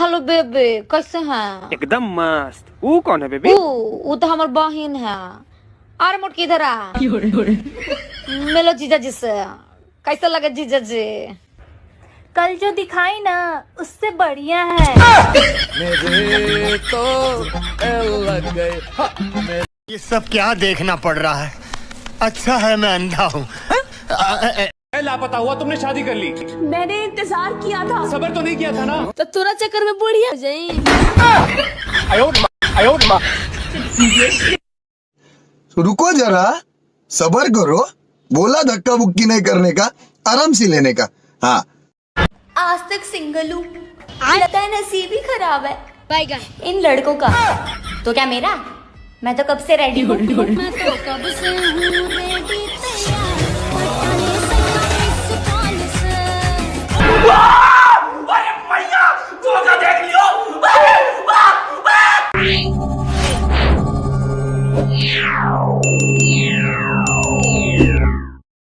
Hello baby, कैसे हैं? एकदम मस्त। वो कौन है बेबी? वो तो हमार बहन है। अरे मोटकी इधर आ। मिलो जीजा जी से। कैसा लगे जीजा जी? कल जो दिखाई ना उससे बढ़िया है। मेरे तो लग गए। ये सब क्या देखना पड़ रहा है? अच्छा है मैं अंधा हूँ। लापता हुआ, तुमने शादी कर ली। मैंने इंतजार किया था। सबर तो नहीं किया था ना? तो तुरा चक्कर में बुढ़िया हो जाई। रुको जरा, सबर करो। बोला धक्का बुक्की नहीं करने का, आराम से लेने का। हाँ, आज तक सिंगल हूँ, लगता है नसीब ही खराब है इन लड़कों का। तो क्या मेरा? मैं तो कब से रेडी हूँ। मैं तो कब से हूँ रेडी तैयार।